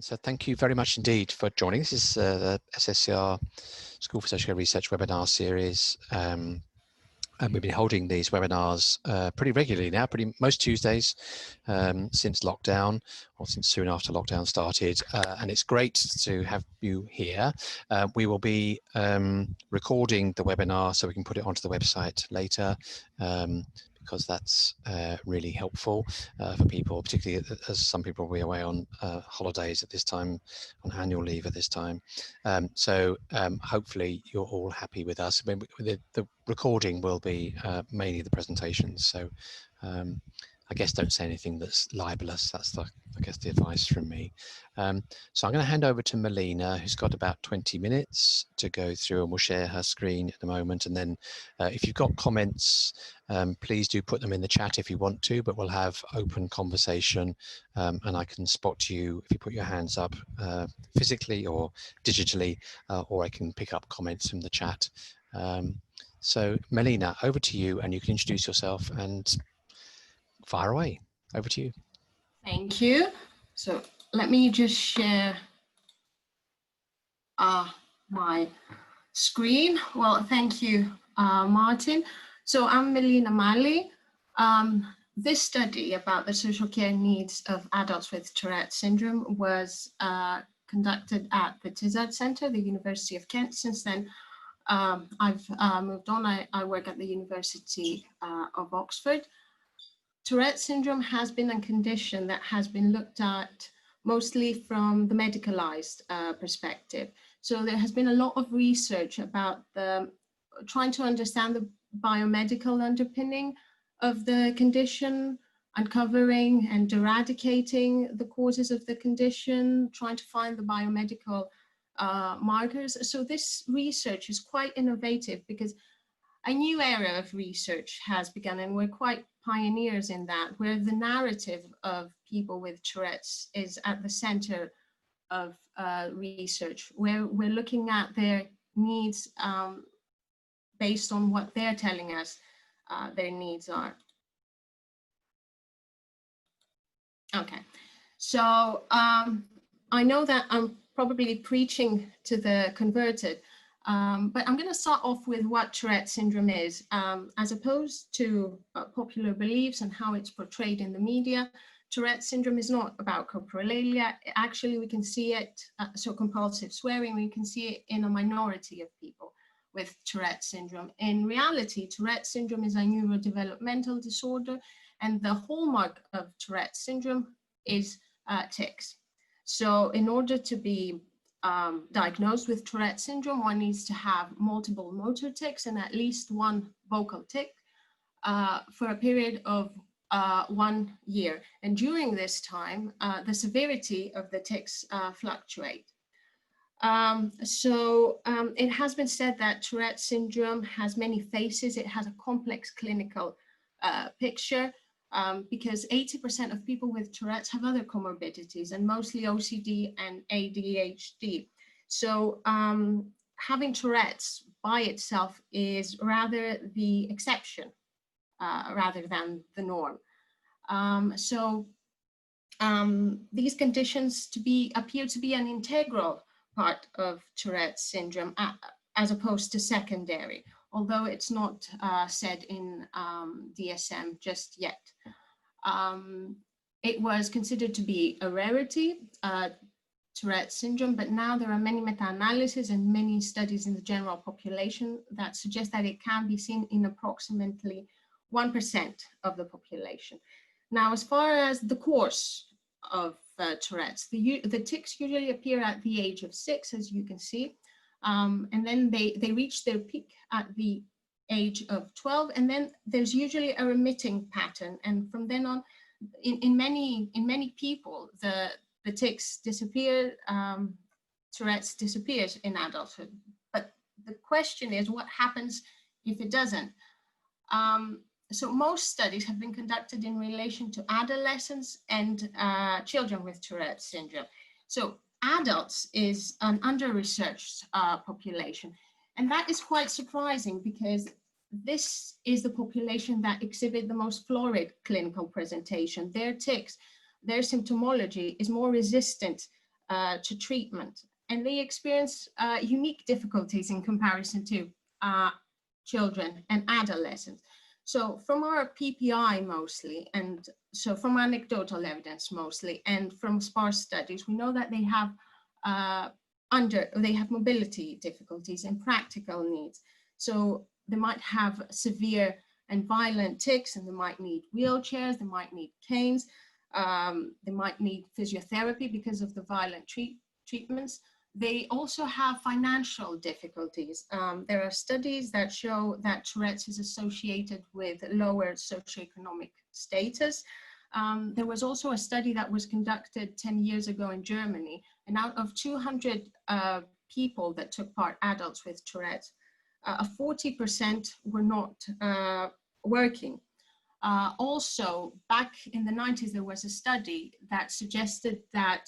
So thank you very much indeed for joining. This is the SSCR School for Social Care Research webinar series. And we've been holding these webinars pretty regularly now, most Tuesdays since lockdown, or since soon after lockdown started. And it's great to have you here. We will be recording the webinar so we can put it onto the website later. Because that's really helpful for people, particularly as some people will be away on holidays at this time, on annual leave at this time. So hopefully you're all happy with us. The recording will be mainly the presentations. So I guess don't say anything that's libelous. That's I guess the advice from me. So I'm going to hand over to Melina, who's got about 20 minutes to go through, and we'll share her screen at the moment. And then if you've got comments, please do put them in the chat if you want to, but we'll have open conversation and I can spot you if you put your hands up physically or digitally, or I can pick up comments from the chat. So Melina, over to you, and you can introduce yourself and fire away. Over to you. Thank you. So let me just share my screen. Well, thank you, Martin. So I'm Melina Malli. This study about the social care needs of adults with Tourette syndrome was conducted at the Tourette Centre, the University of Kent. Since then, I've moved on. I work at the University of Oxford. Tourette syndrome has been a condition that has been looked at mostly from the medicalized perspective. So there has been a lot of research about trying to understand the biomedical underpinning of the condition, uncovering and eradicating the causes of the condition, trying to find the biomedical markers. So this research is quite innovative because a new era of research has begun, and we're quite pioneers in that, where the narrative of people with Tourette's is at the center of research, where we're looking at their needs based on what they're telling us their needs are. Okay, so I know that I'm probably preaching to the converted, but I'm going to start off with what Tourette syndrome is, as opposed to popular beliefs and how it's portrayed in the media. Tourette syndrome is not about coprolalia. Actually, we can see it, so compulsive swearing, we can see it in a minority of people with Tourette syndrome. In reality, Tourette syndrome is a neurodevelopmental disorder, and the hallmark of Tourette syndrome is tics. So in order to be diagnosed with Tourette syndrome, one needs to have multiple motor tics and at least one vocal tic for a period of 1 year. And during this time, the severity of the tics fluctuate. It has been said that Tourette syndrome has many faces. It has a complex clinical picture because 80% of people with Tourette's have other comorbidities, and mostly OCD and ADHD. So having Tourette's by itself is rather the exception rather than the norm. These conditions appear to be an integral part of Tourette syndrome as opposed to secondary, although it's not said in DSM just yet. It was considered to be a rarity, Tourette syndrome, but now there are many meta-analyses and many studies in the general population that suggest that it can be seen in approximately 1% of the population. Now, as far as the course of Tourette's, the tics usually appear at the age of 6, as you can see, and then they reach their peak at the age of 12, and then there's usually a remitting pattern, and from then on, in many people, the tics disappear, Tourette's disappears in adulthood. But the question is, what happens if it doesn't? So most studies have been conducted in relation to adolescents and children with Tourette syndrome. So adults is an under-researched population. And that is quite surprising because this is the population that exhibit the most florid clinical presentation. Their tics, their symptomology is more resistant to treatment, and they experience unique difficulties in comparison to children and adolescents. So from our PPI mostly, and so from anecdotal evidence mostly, and from sparse studies, we know that they have mobility difficulties and practical needs. So they might have severe and violent tics, and they might need wheelchairs, they might need canes, they might need physiotherapy because of the violent treatments. They also have financial difficulties. There are studies that show that Tourette's is associated with lower socioeconomic status. There was also a study that was conducted 10 years ago in Germany, and out of 200 people that took part, adults with Tourette's, 40% were not working. Also, back in the 90s, there was a study that suggested that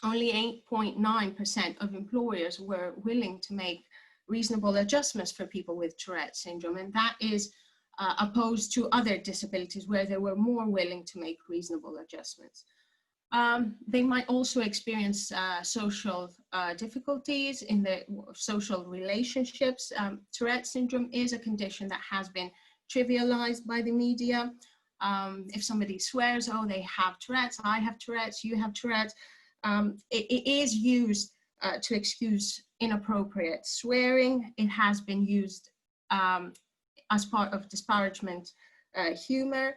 only 8.9% of employers were willing to make reasonable adjustments for people with Tourette syndrome, and that is opposed to other disabilities where they were more willing to make reasonable adjustments. They might also experience social difficulties in their social relationships. Tourette syndrome is a condition that has been trivialized by the media. If somebody swears, oh, they have Tourette's, I have Tourette's, you have Tourette's, it is used to excuse inappropriate swearing. It has been used as part of disparagement humor.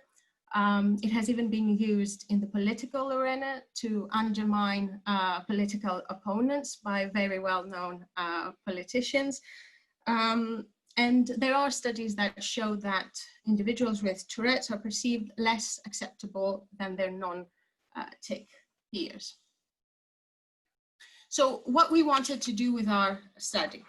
It has even been used in the political arena to undermine political opponents by very well-known politicians. And there are studies that show that individuals with Tourette's are perceived less acceptable than their non-tic peers. So what we wanted to do with our study,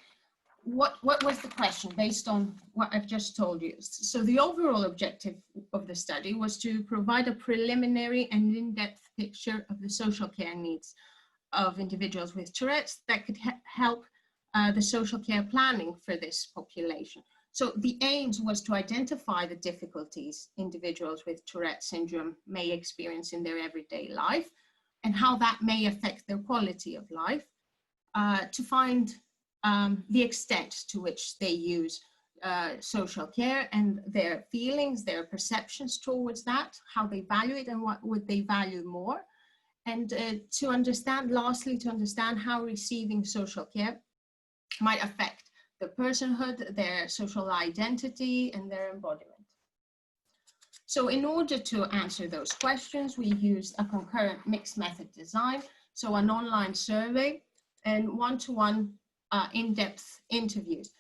what was the question based on what I've just told you? So the overall objective of the study was to provide a preliminary and in-depth picture of the social care needs of individuals with Tourette's that could help the social care planning for this population. So the aims was to identify the difficulties individuals with Tourette syndrome may experience in their everyday life and how that may affect their quality of life, to find the extent to which they use social care and their feelings, their perceptions towards that, how they value it and what would they value more. And to understand, lastly, to understand how receiving social care might affect their personhood, their social identity, and their embodiment. So in order to answer those questions, we used a concurrent mixed method design, so an online survey and one-to-one in-depth interviews.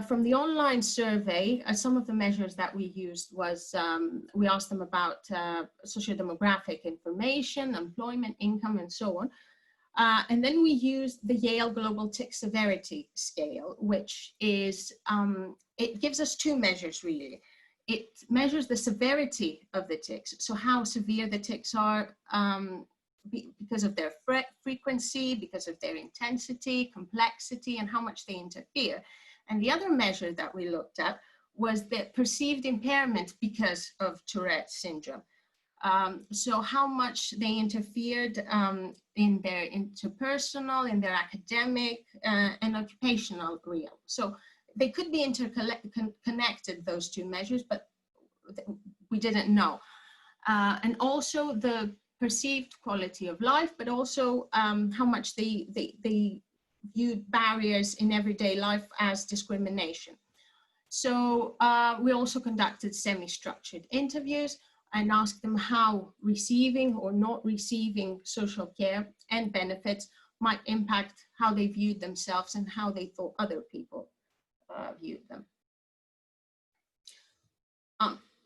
From the online survey, some of the measures that we used was, we asked them about socio-demographic information, employment, income, and so on. And then we used the Yale Global Tic Severity Scale, which is, it gives us two measures really. It measures the severity of the tics, so how severe the tics are because of their frequency, because of their intensity, complexity, and how much they interfere. And the other measure that we looked at was the perceived impairment because of Tourette syndrome. So how much they interfered in their interpersonal, in their academic and occupational realm. So they could be interconnected, those two measures, but we didn't know. And also the perceived quality of life, but also how much they viewed barriers in everyday life as discrimination. So we also conducted semi-structured interviews and asked them how receiving or not receiving social care and benefits might impact how they viewed themselves and how they thought other people viewed them.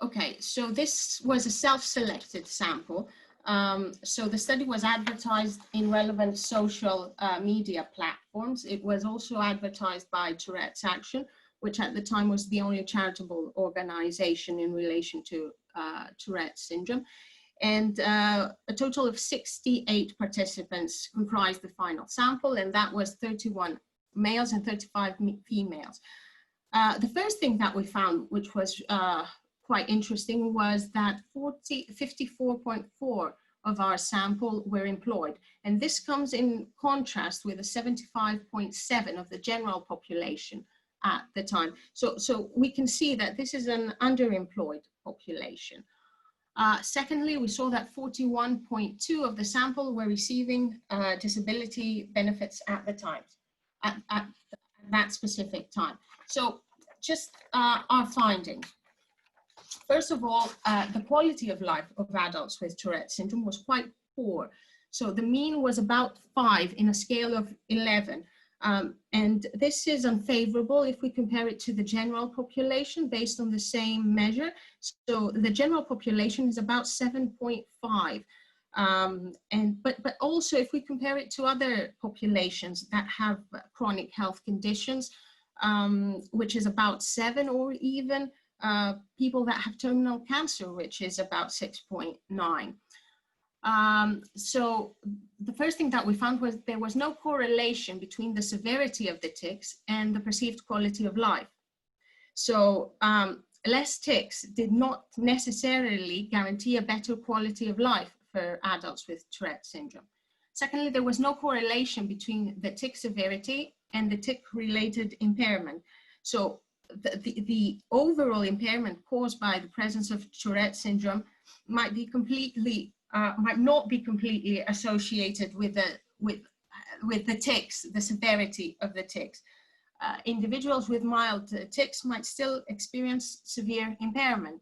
Okay, so this was a self-selected sample. So the study was advertised in relevant social media platforms. It was also advertised by Tourette's Action, which at the time was the only charitable organization in relation to Tourette syndrome. And a total of 68 participants comprised the final sample, and that was 31 males and 35 females. The first thing that we found, which was quite interesting, was that 54.4% of our sample were employed. And this comes in contrast with the 75.7 of the general population at the time. So we can see that this is an underemployed population. Secondly, we saw that 41.2 of the sample were receiving disability benefits at the time, at that specific time. So just our findings. First of all, the quality of life of adults with Tourette syndrome was quite poor. So the mean was about 5 in a scale of 11. And this is unfavorable if we compare it to the general population based on the same measure. So the general population is about 7.5. But also if we compare it to other populations that have chronic health conditions, which is about 7, or even people that have terminal cancer, which is about 6.9. So the first thing that we found was there was no correlation between the severity of the tics and the perceived quality of life. So less tics did not necessarily guarantee a better quality of life for adults with Tourette syndrome. Secondly, there was no correlation between the tic severity and the tic-related impairment. So the overall impairment caused by the presence of Tourette syndrome might not be completely associated with the tics, the severity of the tics. Individuals with mild tics might still experience severe impairment.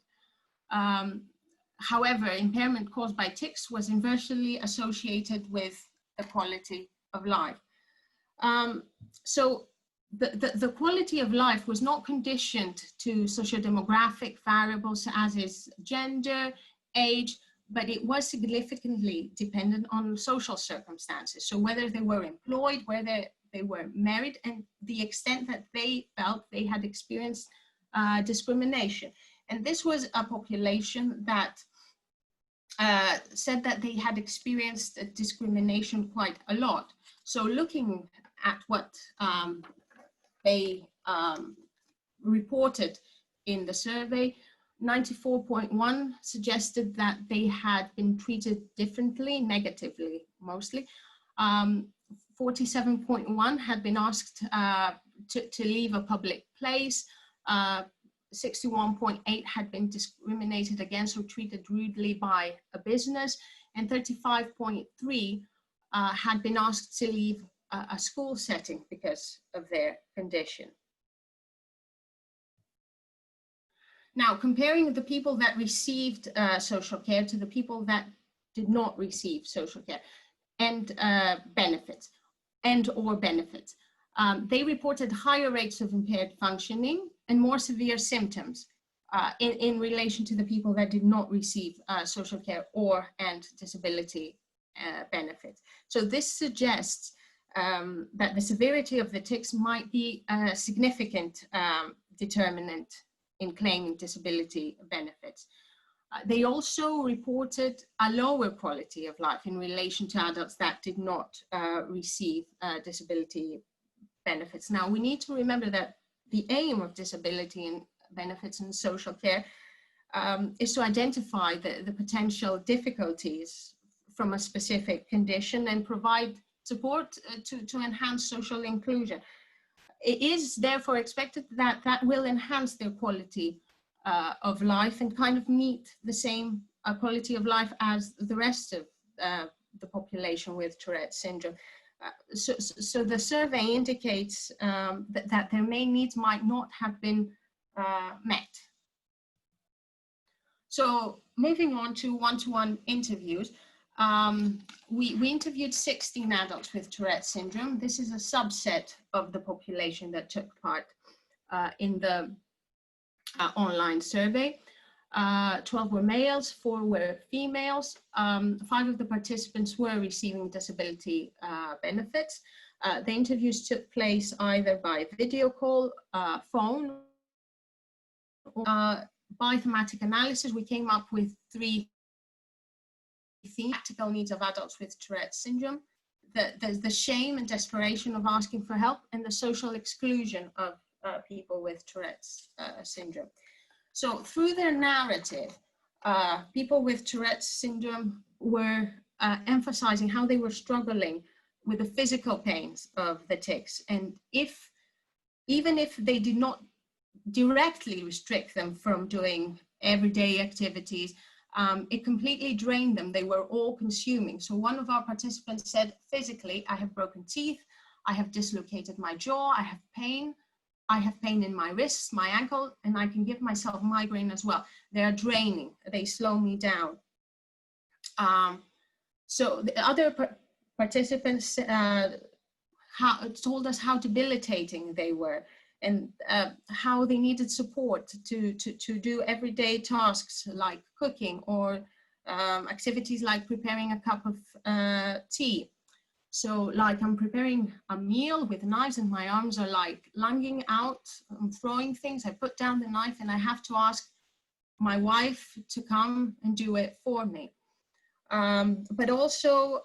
However, impairment caused by tics was inversely associated with the quality of life. So the quality of life was not conditioned to sociodemographic variables as is gender, age, but it was significantly dependent on social circumstances. So whether they were employed, whether they were married, and the extent that they felt they had experienced discrimination. And this was a population that said that they had experienced discrimination quite a lot. So looking at what they reported in the survey, 94.1 suggested that they had been treated differently, negatively mostly. 47.1 had been asked to leave a public place. 61.8 had been discriminated against or treated rudely by a business, and 35.3 had been asked to leave a school setting because of their condition. Now, comparing the people that received social care to the people that did not receive social care and benefits, they reported higher rates of impaired functioning and more severe symptoms in relation to the people that did not receive social care and disability benefits. So this suggests that the severity of the tics might be a significant determinant in claiming disability benefits. They also reported a lower quality of life in relation to adults that did not receive disability benefits. Now, we need to remember that the aim of disability and benefits and social care is to identify the potential difficulties from a specific condition and provide support to enhance social inclusion. It is therefore expected that that will enhance their quality of life and kind of meet the same quality of life as the rest of the population with Tourette syndrome. So the survey indicates that their main needs might not have been met. So moving on to one-to-one interviews, we interviewed 16 adults with Tourette syndrome. This is a subset of the population that took part in the online survey. 12 were males, 4 were females. 5 of the participants were receiving disability benefits. The interviews took place either by video call, phone, or by thematic analysis. We came up with 3 practical needs of adults with Tourette syndrome, the shame and desperation of asking for help, and the social exclusion of people with Tourette's syndrome. So through their narrative, people with Tourette's syndrome were emphasizing how they were struggling with the physical pains of the tics. And even if they did not directly restrict them from doing everyday activities, it completely drained them. They were all consuming. So one of our participants said, physically, I have broken teeth, I have dislocated my jaw, I have pain in my wrists, my ankle, and I can give myself migraine as well. They are draining, they slow me down. So the other participants told us how debilitating they were, and how they needed support to do everyday tasks like cooking or activities like preparing a cup of tea. So like I'm preparing a meal with knives and my arms are like lunging out, I'm throwing things, I put down the knife and I have to ask my wife to come and do it for me. But also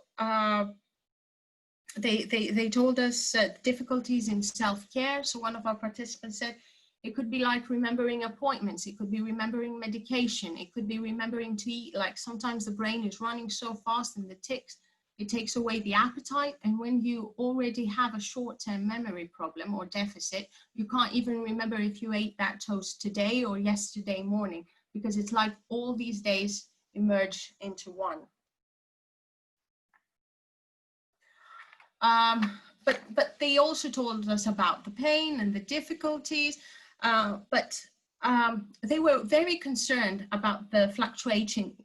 they told us difficulties in self-care. So one of our participants said it could be like remembering appointments, it could be remembering medication, it could be remembering to eat. Like sometimes the brain is running so fast and the tics, it takes away the appetite. And when you already have a short-term memory problem or deficit, you can't even remember if you ate that toast today or yesterday morning, because it's like all these days emerge into one. But they also told us about the pain and the difficulties, but they were very concerned about the fluctuating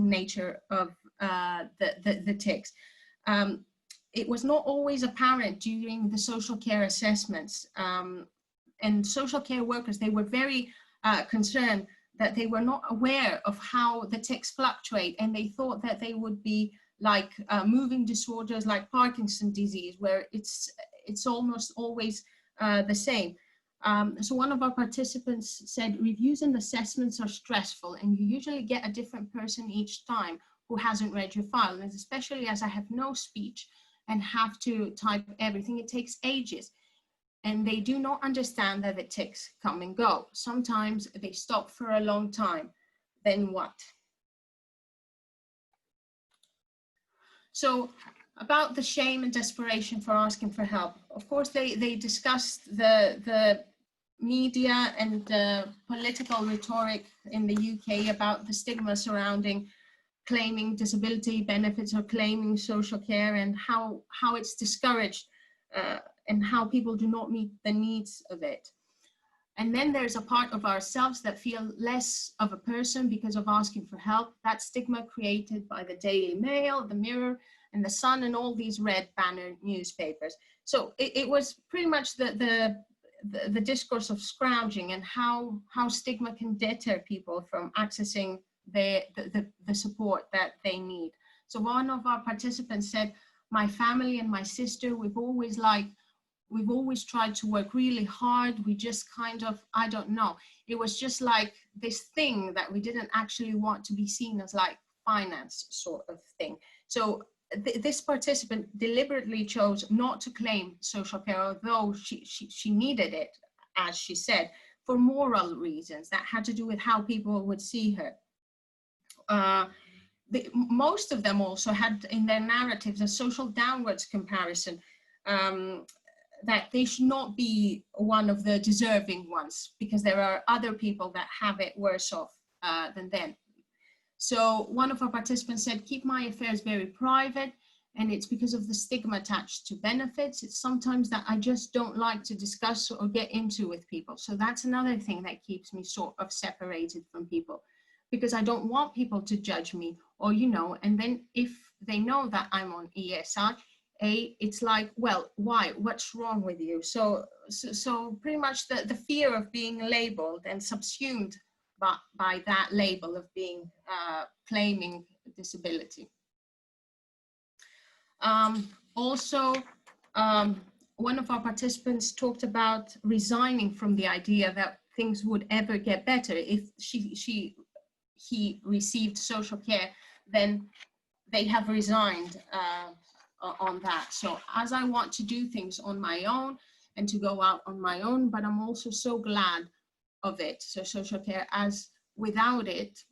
nature of the tics. It was not always apparent during the social care assessments, and social care workers, they were very concerned that they were not aware of how the tics fluctuate, and they thought that they would be like moving disorders like Parkinson's disease, where it's almost always the same. So one of our participants said, reviews and assessments are stressful, and you usually get a different person each time who hasn't read your file. And especially as I have no speech and have to type everything, it takes ages. And they do not understand that the tics come and go. Sometimes they stop for a long time. Then what? So about the shame and desperation for asking for help. Of course, they discussed the media and political rhetoric in the UK about the stigma surrounding claiming disability benefits or claiming social care, and how it's discouraged and how people do not meet the needs of it. And then there's a part of ourselves that feel less of a person because of asking for help. That stigma created by the Daily Mail, the Mirror, and the Sun, and all these red banner newspapers. So it was pretty much the discourse of scrounging and how stigma can deter people from accessing the support that they need. So one of our participants said, my family and my sister, we've always tried to work really hard. We just kind of, I don't know. It was just like this thing that we didn't actually want to be seen as like finance sort of thing. So this participant deliberately chose not to claim social care, although she needed it, as she said, for moral reasons that had to do with how people would see her. Most of them also had in their narratives a social downwards comparison, that they should not be one of the deserving ones because there are other people that have it worse off than them. So one of our participants said, keep my affairs very private, and it's because of the stigma attached to benefits. It's sometimes that I just don't like to discuss or get into with people. So that's another thing that keeps me sort of separated from people, because I don't want people to judge me, or, you know, and then if they know that I'm on ESI, it's like, well, why? What's wrong with you? So pretty much the fear of being labeled and subsumed by that label of being claiming disability. Also, one of our participants talked about resigning from the idea that things would ever get better. If he received social care, then they have resigned on that. So as I want to do things on my own and to go out on my own, but I'm also so glad of it. So social care, as without it,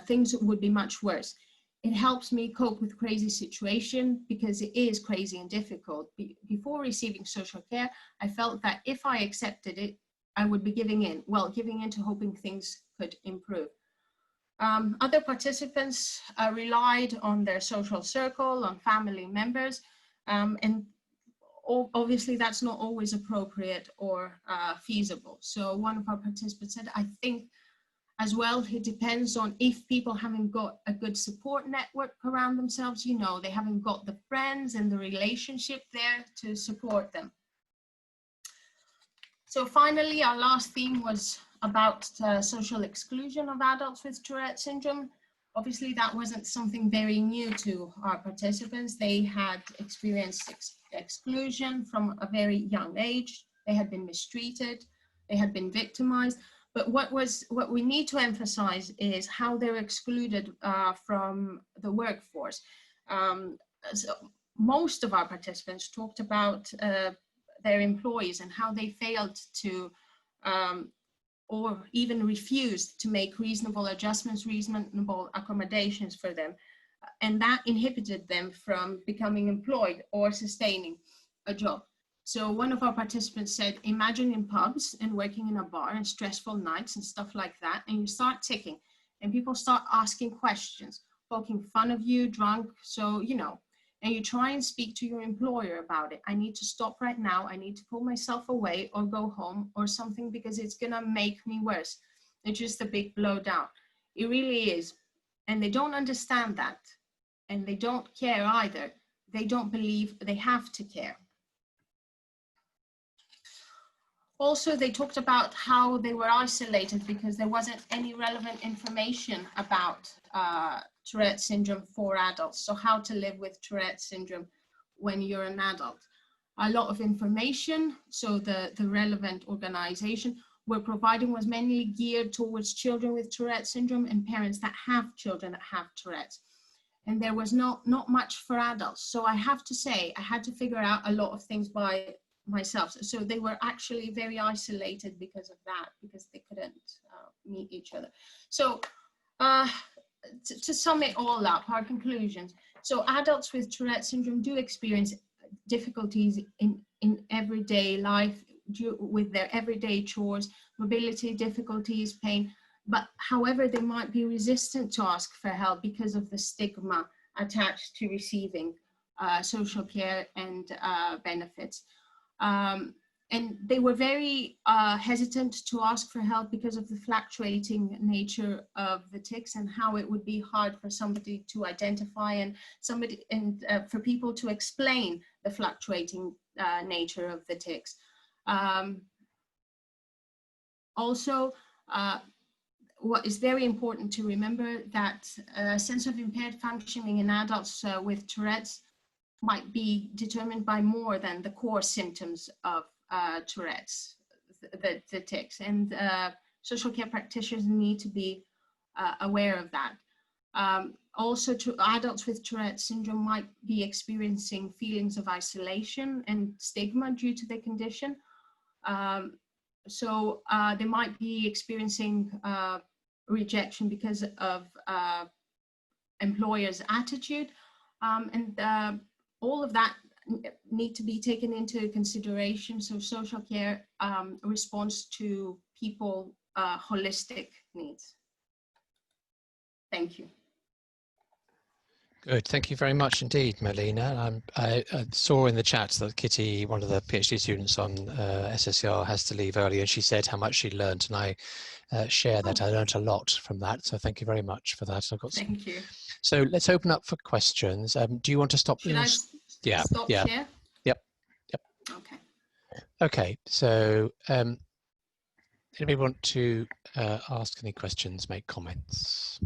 things would be much worse. It helps me cope with crazy situation because it is crazy and difficult. Before receiving social care, I felt that if I accepted it, I would be giving in. Well, giving in to hoping things could improve. Other participants relied on their social circle, on family members, and obviously that's not always appropriate or feasible. So one of our participants said, I think as well, it depends on if people haven't got a good support network around themselves, you know, they haven't got the friends and the relationship there to support them. So finally, our last theme was about social exclusion of adults with Tourette syndrome. Obviously, that wasn't something very new to our participants. They had experienced exclusion from a very young age. They had been mistreated. They had been victimized. But what we need to emphasize is how they're excluded from the workforce. So most of our participants talked about their employees and how they failed to or even refused to make reasonable adjustments, reasonable accommodations for them. And that inhibited them from becoming employed or sustaining a job. So one of our participants said, imagine in pubs and working in a bar and stressful nights and stuff like that, and you start ticking and people start asking questions, poking fun of you, drunk, so, you know, and you try and speak to your employer about it. I need to stop right now. I need to pull myself away or go home or something because it's gonna make me worse. It's just a big blow down. It really is. And they don't understand that. And they don't care either. They don't believe they have to care. Also, they talked about how they were isolated because there wasn't any relevant information about Tourette syndrome for adults. So how to live with Tourette syndrome when you're an adult. A lot of information, so the relevant organization we're providing was mainly geared towards children with Tourette syndrome and parents that have children that have Tourette's. And there was not much for adults. So I have to say, I had to figure out a lot of things by myself. So they were actually very isolated because of that, because they couldn't meet each other. So to sum it all up, our conclusions. So adults with Tourette syndrome do experience difficulties in everyday life with their everyday chores, mobility difficulties, pain, but however, they might be resistant to ask for help because of the stigma attached to receiving social care and benefits. And they were very hesitant to ask for help because of the fluctuating nature of the tics and how it would be hard for somebody to identify and for people to explain the fluctuating nature of the tics. Also, what is very important to remember that a sense of impaired functioning in adults with Tourette's might be determined by more than the core symptoms of Tourette's, the tics, and social care practitioners need to be aware of that. Also, adults with Tourette syndrome might be experiencing feelings of isolation and stigma due to the condition. So they might be experiencing rejection because of employers' attitude, and all of that need to be taken into consideration. So social care responds to people holistic needs. Thank you. Good, thank you very much indeed, Melina. I saw in the chat that Kitty, one of the PhD students on SSCR, has to leave early, and she said how much she learned, and I share that. I learned a lot from that, so thank you very much for that. I've got some... Thank you. So let's open up for questions. Do you want to stop? Should I stop share? Yep. Okay. Okay, so anybody want to ask any questions, make comments?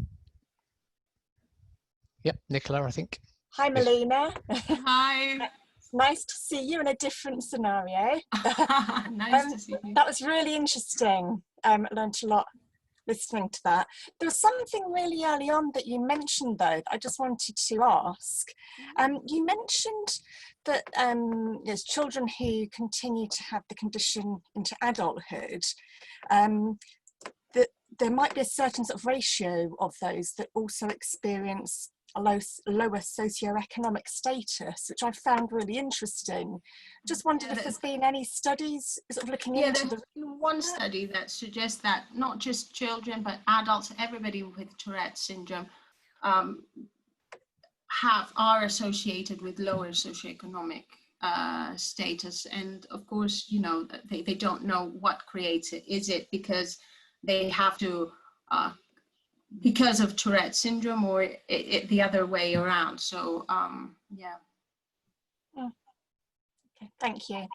Yep, Nicola, I think. Hi, Melina. Hi. Nice to see you in a different scenario. Nice to see you. That was really interesting. I learned a lot listening to that. There was something really early on that you mentioned, though, that I just wanted to ask. You mentioned that there's children who continue to have the condition into adulthood, that there might be a certain sort of ratio of those that also experience a lower socioeconomic status, which I found really interesting. Just wondered if there's been any studies sort of looking into there's been one study that suggests that not just children, but adults, everybody with Tourette syndrome are associated with lower socioeconomic status. And of course, you know, they don't know what creates it. Is it because they have to because of Tourette syndrome, or the other way around? So yeah. Okay, thank you.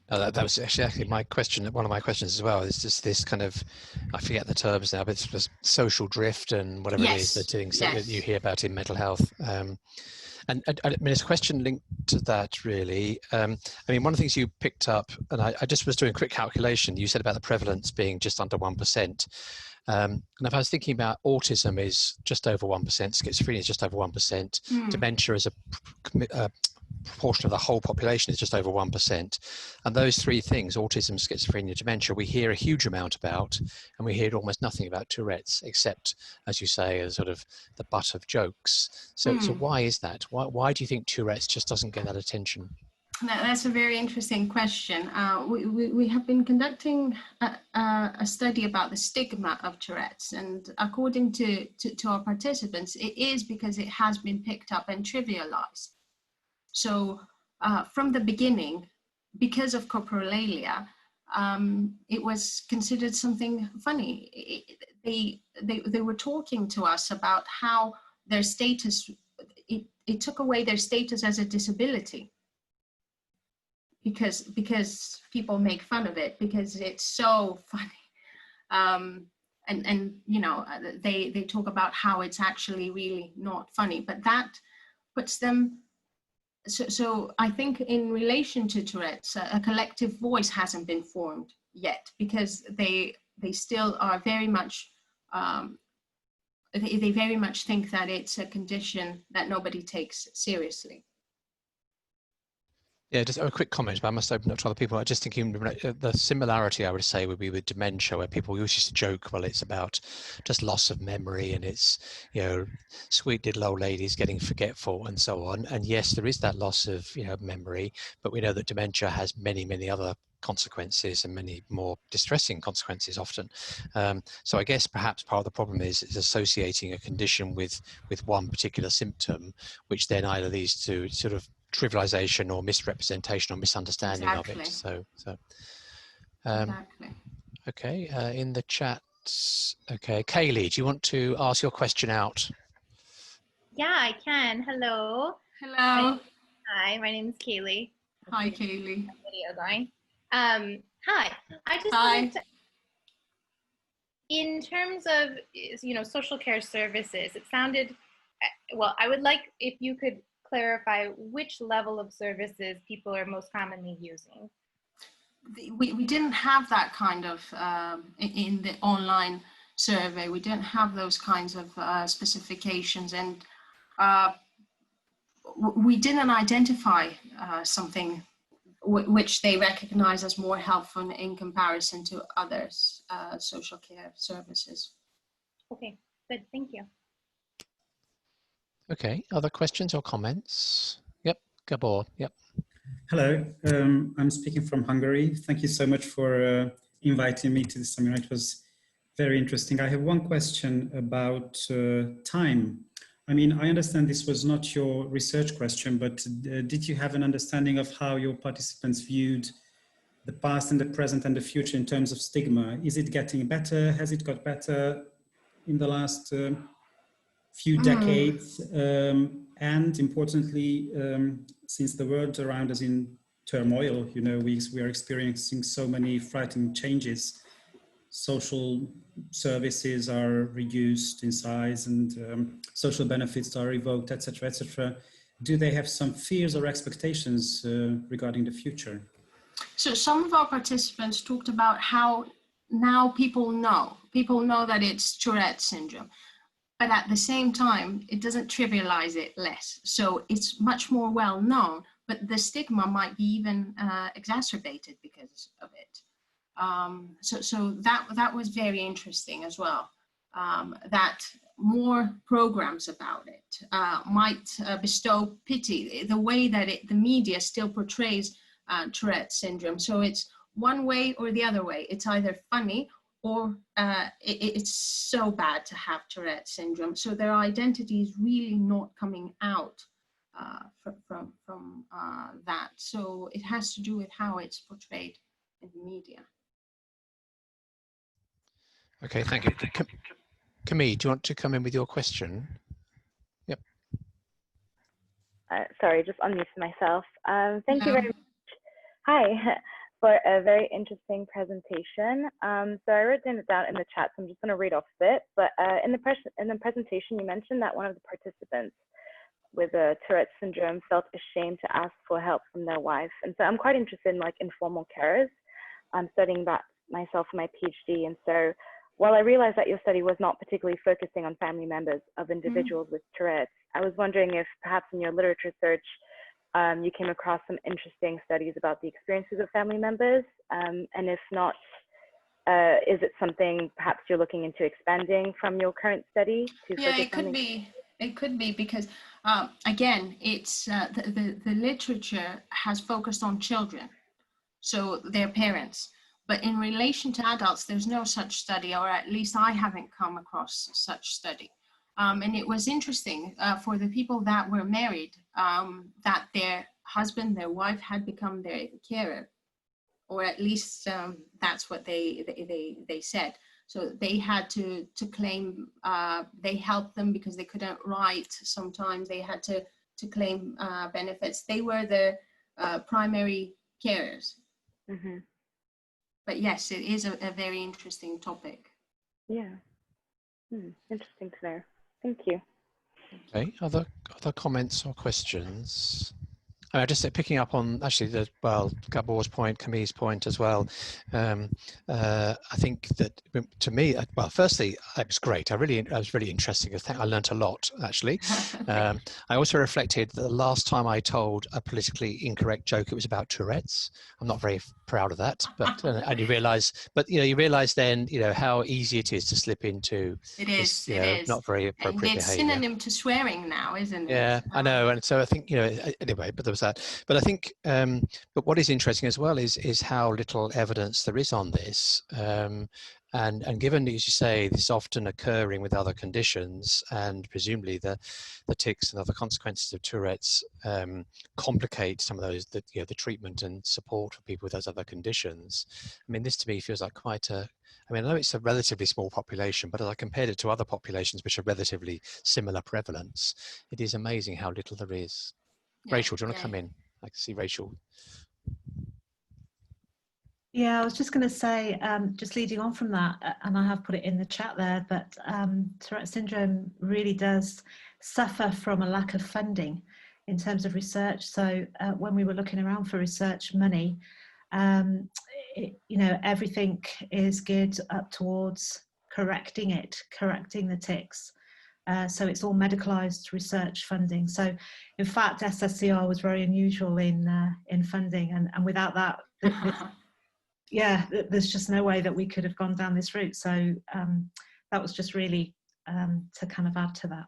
That was actually my question. One of my questions as well is just this kind of, I forget the terms now, but it's just social drift and whatever it is, the things that you hear about in mental health. And I mean, it's a question linked to that, really. I mean, one of the things you picked up, and I just was doing a quick calculation, you said about the prevalence being just under 1%. And if I was thinking about autism is just over 1%, schizophrenia is just over 1%, dementia is a proportion of the whole population is just over 1%. And those three things, autism, schizophrenia, dementia, we hear a huge amount about, and we hear almost nothing about Tourette's, except, as you say, as sort of the butt of jokes. So why is that? Why do you think Tourette's just doesn't get that attention? That's a very interesting question. We have been conducting a study about the stigma of Tourette's, and according to our participants, it is because it has been picked up and trivialized. So from the beginning, because of coprolalia, it was considered something funny. They were talking to us about how their status, it took away their status as a disability. Because people make fun of it, because it's so funny. And you know, they talk about how it's actually really not funny, but that puts them, so I think in relation to Tourette's, a collective voice hasn't been formed yet, because they still are very much, they very much think that it's a condition that nobody takes seriously. Yeah, just a quick comment, but I must open up to other people. I just thinking the similarity, I would say, would be with dementia, where people used to joke, well, it's about just loss of memory, and it's, you know, sweet little old ladies getting forgetful and so on. And yes, there is that loss of, you know, memory, but we know that dementia has many, many other consequences, and many more distressing consequences often. So I guess perhaps part of the problem is associating a condition with one particular symptom, which then either leads to sort of trivialization or misrepresentation or misunderstanding of it. So Exactly. Okay, in the chat, okay, Kaylee, do you want to ask your question out? Yeah, I can. Hello. Hello. Hi, my name is Kaylee. Hi, Kaylee. Video going. Hi. I just Hi. wanted to, in terms of, you know, social care services, it sounded, well, I would like if you could clarify which level of services people are most commonly using. We didn't have that kind of, in the online survey, we didn't have those kinds of specifications, and we didn't identify something which they recognize as more helpful in comparison to others social care services. Okay, good, thank you. Okay, other questions or comments? Yep, Gabor, yep. Hello, I'm speaking from Hungary. Thank you so much for inviting me to this seminar. It was very interesting. I have one question about time. I mean, I understand this was not your research question, but did you have an understanding of how your participants viewed the past and the present and the future in terms of stigma? Is it getting better? Has it got better in the last few decades? And importantly, since the world around us in turmoil, you know, we are experiencing so many frightening changes. Social services are reduced in size, and social benefits are revoked, etc., etc. Do they have some fears or expectations regarding the future? So some of our participants talked about how now people know that it's Tourette syndrome, but at the same time, it doesn't trivialize it less. So it's much more well known, but the stigma might be even exacerbated because of it. So that was very interesting as well. That more programs about it might bestow pity, the way that the media still portrays Tourette syndrome. So it's one way or the other way. It's either funny or it's so bad to have Tourette syndrome. So their identity is really not coming out from that. So it has to do with how it's portrayed in the media. Okay, thank you. Camille, do you want to come in with your question? Yep. Sorry, just unmuted myself. Thank you very much. Hi, for a very interesting presentation. So I wrote it down in the chat, so I'm just going to read off a bit. But in the presentation, you mentioned that one of the participants with Tourette syndrome felt ashamed to ask for help from their wife. And so I'm quite interested in like informal carers. I'm studying that myself for my PhD. And so while I realized that your study was not particularly focusing on family members of individuals with Tourette's, I was wondering if perhaps in your literature search, you came across some interesting studies about the experiences of family members. And if not, is it something perhaps you're looking into expanding from your current study to focus on? It could be because, again, it's the literature has focused on children, so their parents. But in relation to adults, there's no such study, or at least I haven't come across such study. And it was interesting for the people that were married, that their husband, their wife had become their carer, or at least that's what they said. So they had to claim, they helped them because they couldn't write. Sometimes they had to claim benefits. They were the primary carers. Mm-hmm. But yes, it is a very interesting topic. Yeah, interesting to know. Thank you. Okay, other comments or questions? I just picking up on actually Gabor's point, Camille's point as well. I think that to me, well, firstly, it was great. I was really interesting. I learned a lot actually. I also reflected that the last time I told a politically incorrect joke, it was about Tourette's. I'm not very proud of that, but and you realise then how easy it is to slip into. It is. Not very appropriate behaviour. It's synonym to swearing now, isn't it? Yeah, I know, and so I think anyway. But there was that. But I think, but what is interesting as well is how little evidence there is on this, and given, as you say, this is often occurring with other conditions, and presumably the tics and other consequences of Tourette's complicate some of those the treatment and support for people with those other conditions. I mean, this to me feels like quite a. I mean, I know it's a relatively small population, but as I compared it to other populations which are relatively similar prevalence, it is amazing how little there is. Yeah, Rachel, do you want to come in? I can see Rachel. Yeah, I was just going to say, just leading on from that, and I have put it in the chat there, but Tourette syndrome really does suffer from a lack of funding in terms of research. So when we were looking around for research money, everything is geared up towards correcting the tics. So it's all medicalised research funding. So in fact, SSCR was very unusual in funding, and without that, there's just no way that we could have gone down this route. So that was just really to kind of add to that.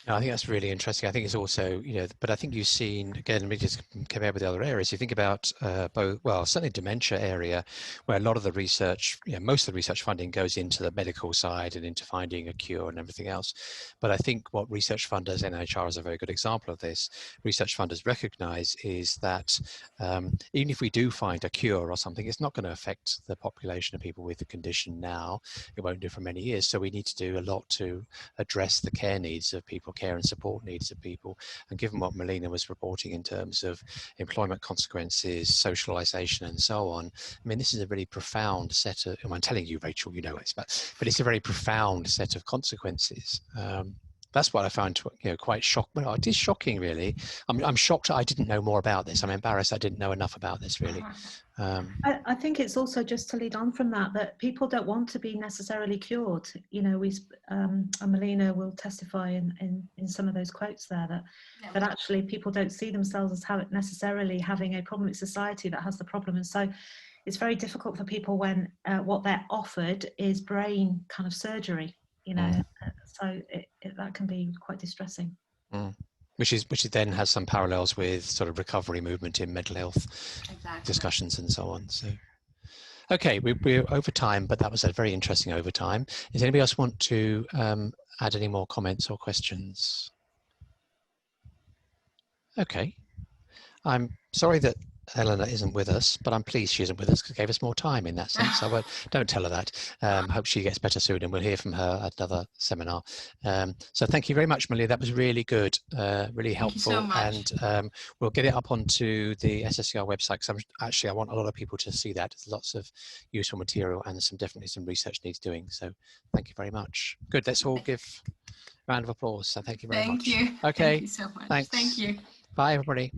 No, I think that's really interesting. I think it's also, but I think you've seen, again, let me just compare with the other areas. You think about both, well, certainly dementia area, where a lot of the research, most of the research funding goes into the medical side and into finding a cure and everything else. But I think what research funders, NIHR is a very good example of this, research funders recognize is that even if we do find a cure or something, it's not going to affect the population of people with the condition now. It won't do for many years. So we need to do a lot to address the care needs of people, care and support needs of people. And given what Melina was reporting in terms of employment consequences, socialization and so on, I mean, this is a really profound set of, I'm telling you, Rachel, you know it's, but it's a very profound set of consequences. That's what I found, quite shocking. Well, it is shocking, really. I'm shocked I didn't know more about this. I'm embarrassed I didn't know enough about this, really. I think it's also, just to lead on from that people don't want to be necessarily cured. And Melina will testify in some of those quotes there that actually people don't see themselves as necessarily having a problem. It's society that has the problem. And so it's very difficult for people when what they're offered is brain kind of surgery, you know, so that can be quite distressing. Which then has some parallels with sort of recovery movement in mental health discussions and so on. So, okay, we're over time, but that was a very interesting overtime. Does anybody else want to add any more comments or questions? Okay, I'm sorry that Helena isn't with us, but I'm pleased she isn't with us because it gave us more time in that sense. I don't tell her that. Hope she gets better soon, and we'll hear from her at another seminar. So thank you very much, Melina. That was really good, really helpful. Thank you so much. And we'll get it up onto the SSCR website because I want a lot of people to see that. There's lots of useful material and definitely some research needs doing. So thank you very much. Good. Let's all give a round of applause. So thank you very much. Thank you. Okay. Thank you so much. Thanks. Thank you. Bye, everybody.